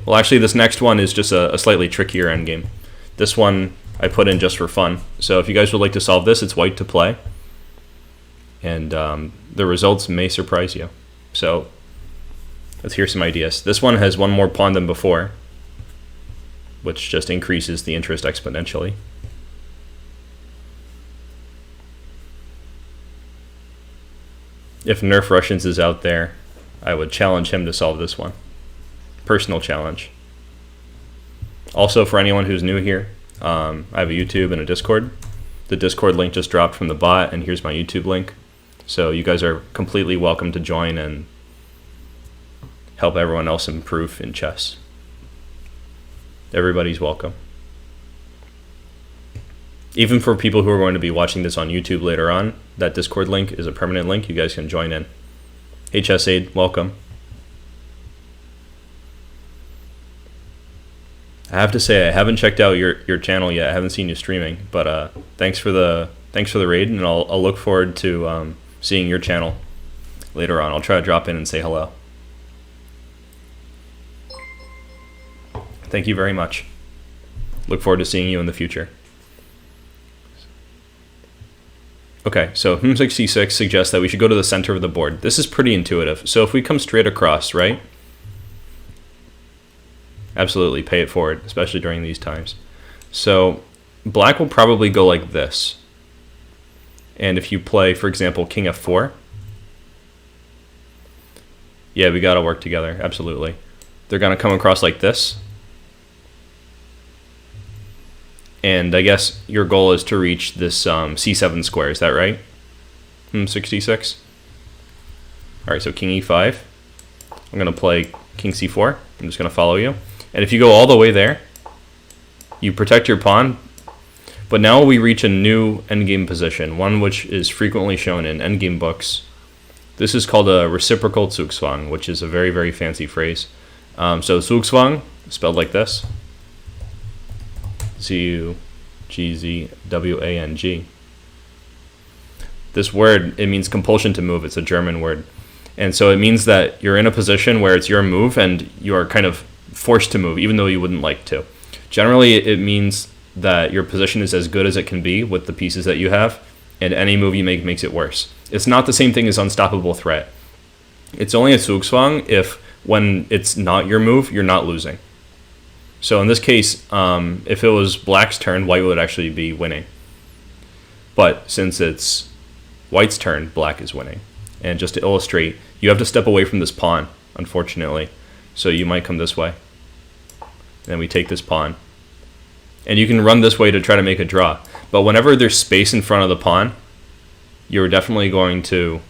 Well, actually, this next one is just a slightly trickier endgame. This one I put in just for fun. So if you guys would like to solve this, it's white to play. And the results may surprise you. So let's hear some ideas. This one has one more pawn than before, which just increases the interest exponentially. If Nerf Russians is out there, I would challenge him to solve this one. Personal challenge. Also, for anyone who's new here, I have a YouTube and a Discord. The Discord link just dropped from the bot, and here's my YouTube link. So you guys are completely welcome to join and help everyone else improve in chess. Everybody's welcome. Even for people who are going to be watching this on YouTube later on, that Discord link is a permanent link. You guys can join in. Hey, Chess Aid, welcome. I have to say, I haven't checked out your channel yet. I haven't seen you streaming, but thanks for the raid, and I'll look forward to seeing your channel later on. I'll try to drop in and say hello. Thank you very much. Look forward to seeing you in the future. Okay, so h6c6 suggests that we should go to the center of the board. This is pretty intuitive. So if we come straight across, right? Absolutely, pay it forward, especially during these times. So black will probably go like this. And if you play, for example, king f4, yeah, we got to work together, absolutely. They're going to come across like this. And I guess your goal is to reach this c7 square, is that right? 66. All right, so king e5. I'm going to play king c4. I'm just going to follow you. And if you go all the way there, you protect your pawn. But now we reach a new endgame position, one which is frequently shown in endgame books. This is called a reciprocal Zugzwang, which is a very, very fancy phrase. So Zugzwang, spelled like this. Zugzwang. This word, it means compulsion to move. It's a German word. And so it means that you're in a position where it's your move and you are kind of forced to move, even though you wouldn't like to. Generally, it means that your position is as good as it can be with the pieces that you have, and any move you make makes it worse. It's not the same thing as unstoppable threat. It's only a Zugzwang if, when it's not your move, you're not losing. So in this case, if it was black's turn, white would actually be winning. But since it's white's turn, black is winning. And just to illustrate, you have to step away from this pawn, unfortunately. So you might come this way. Then we take this pawn. And you can run this way to try to make a draw. But whenever there's space in front of the pawn, you're definitely going to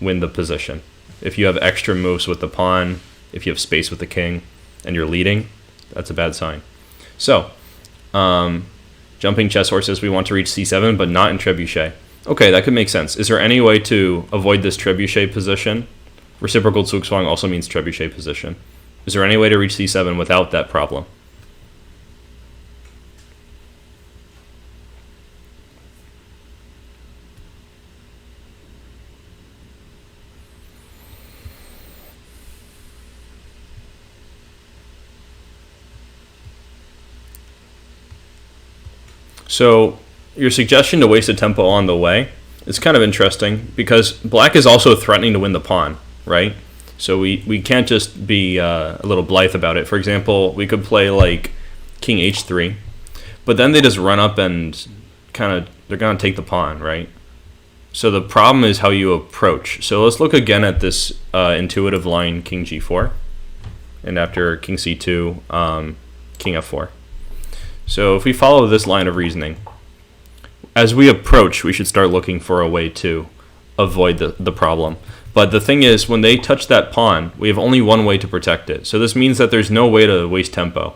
win the position. If you have extra moves with the pawn, if you have space with the king, and you're leading, that's a bad sign. So, jumping chess horses, we want to reach c7, but not in trebuchet. Okay, that could make sense. Is there any way to avoid this trebuchet position? Reciprocal Zugzwang also means trebuchet position. Is there any way to reach c7 without that problem? So your suggestion to waste a tempo on the way is kind of interesting because black is also threatening to win the pawn, right? So we can't just be a little blithe about it. For example, we could play like king h3, but then they just run up and they're going to take the pawn, right? So the problem is how you approach. So let's look again at this intuitive line king g4, and after king c2, king f4. So if we follow this line of reasoning, as we approach, we should start looking for a way to avoid the problem. But the thing is, when they touch that pawn, we have only one way to protect it. So this means that there's no way to waste tempo.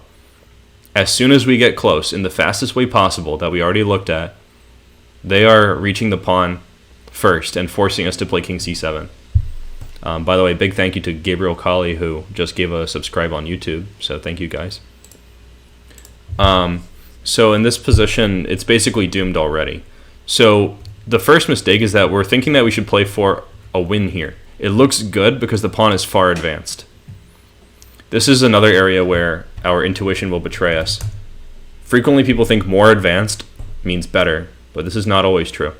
As soon as we get close, in the fastest way possible that we already looked at, they are reaching the pawn first and forcing us to play king c7. By the way, big thank you to Gabriel Colley, who just gave a subscribe on YouTube. So thank you, guys. So in this position, it's basically doomed already. So the first mistake is that we're thinking that we should play for a win here. It looks good because the pawn is far advanced. This is another area where our intuition will betray us. Frequently people think more advanced means better, but this is not always true.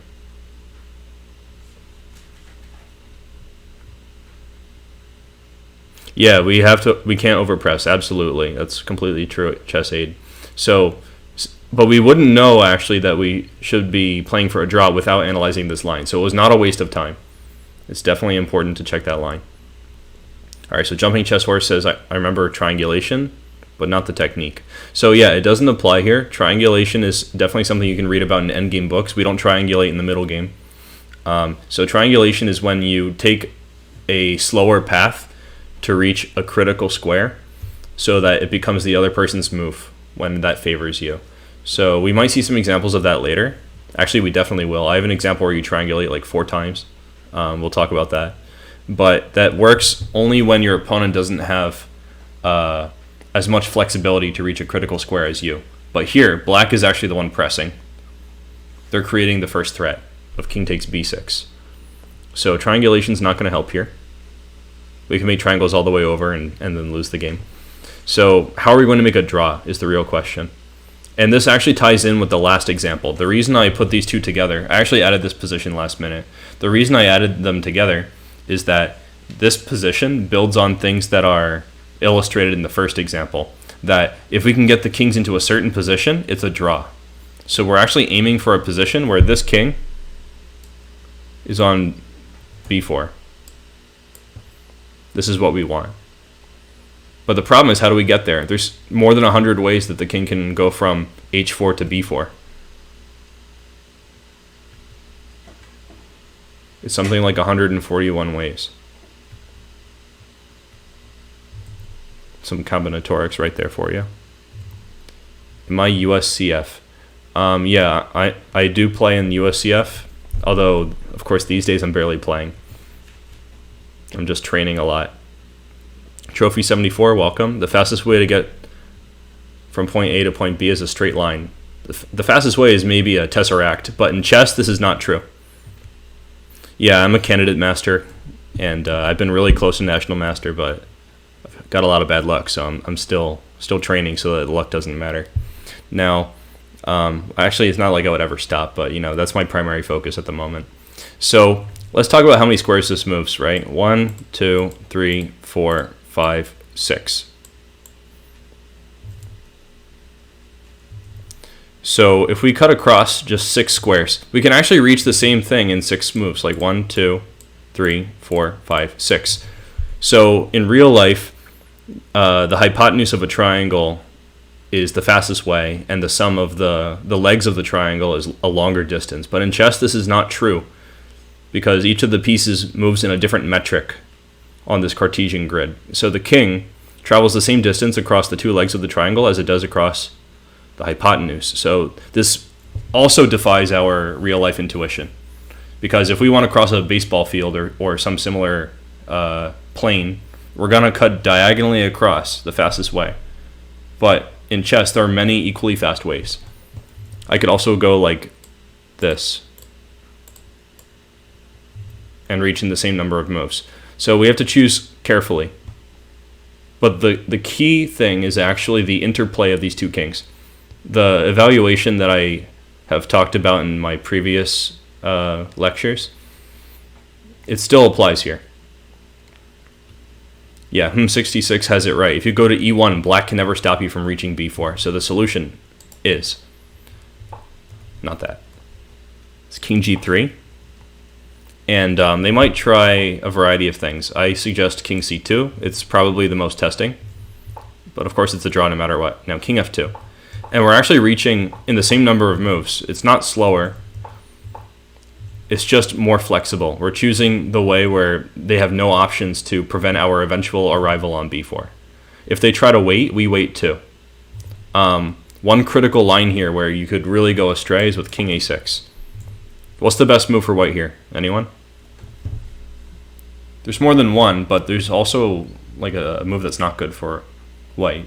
Yeah, we can't overpress, absolutely. That's completely true at Chess Aid. So, but we wouldn't know actually that we should be playing for a draw without analyzing this line. So it was not a waste of time. It's definitely important to check that line. All right, so Jumping Chess Horse says, I remember triangulation, but not the technique. So yeah, it doesn't apply here. Triangulation is definitely something you can read about in endgame books. We don't triangulate in the middle game. So triangulation is when you take a slower path to reach a critical square so that it becomes the other person's move when that favors you. So we might see some examples of that later. Actually, we definitely will. I have an example where you triangulate like 4 times. We'll talk about that. But that works only when your opponent doesn't have as much flexibility to reach a critical square as you. But here, black is actually the one pressing. They're creating the first threat of king takes b6. So triangulation is not going to help here. We can make triangles all the way over and then lose the game. So how are we going to make a draw is the real question. And this actually ties in with the last example. The reason I put these two together, I actually added this position last minute. The reason I added them together is that this position builds on things that are illustrated in the first example. That if we can get the kings into a certain position, it's a draw. So we're actually aiming for a position where this king is on b4. This is what we want. But the problem is, how do we get there? There's more than 100 ways that the king can go from h4 to b4. It's something like 141 ways. Some combinatorics right there for you. My USCF. Yeah, I do play in USCF, although, of course, these days I'm barely playing. I'm just training a lot. Trophy 74, welcome. The fastest way to get from point A to point B is a straight line. The fastest way is maybe a tesseract, but in chess, this is not true. Yeah, I'm a candidate master, and I've been really close to national master, but I've got a lot of bad luck, so I'm still training so that the luck doesn't matter. Now, actually, it's not like I would ever stop, but that's my primary focus at the moment. So let's talk about how many squares this moves, right? 1, 2, 3, 4, 5, 6. So if we cut across just 6 squares, we can actually reach the same thing in 6 moves, like 1, 2, 3, 4, 5, 6. So in real life, the hypotenuse of a triangle is the fastest way, and the sum of the legs of the triangle is a longer distance. But in chess, this is not true, because each of the pieces moves in a different metric on this Cartesian grid. So the king travels the same distance across the 2 legs of the triangle as it does across the hypotenuse. So this also defies our real-life intuition, because if we want to cross a baseball field or some similar plane, we're going to cut diagonally across the fastest way. But in chess, there are many equally fast ways. I could also go like this and reach in the same number of moves. So we have to choose carefully. But the key thing is actually the interplay of these 2 kings. The evaluation that I have talked about in my previous lectures, it still applies here. Yeah, 66 has it right. If you go to e1, black can never stop you from reaching b4. So the solution is not that. It's king g3. And they might try a variety of things. I suggest king c2. It's probably the most testing. But of course, it's a draw no matter what. Now, king f2. And we're actually reaching in the same number of moves. It's not slower. It's just more flexible. We're choosing the way where they have no options to prevent our eventual arrival on b4. If they try to wait, we wait too. One critical line here where you could really go astray is with king a6. What's the best move for white here? Anyone? There's more than one, but there's also like a move that's not good for white.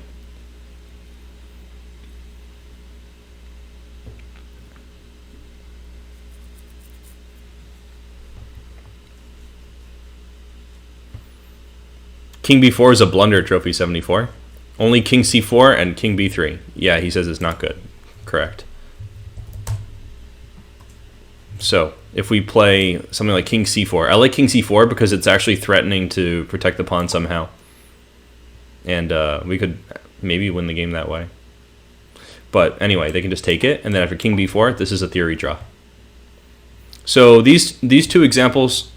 King b4 is a blunder, Trophy 74. Only king c4 and king b3. Yeah, he says it's not good. Correct. So if we play something like king c4, I like king c4 because it's actually threatening to protect the pawn somehow. And we could maybe win the game that way. But anyway, they can just take it, and then after king b4, this is a theory draw. So these two examples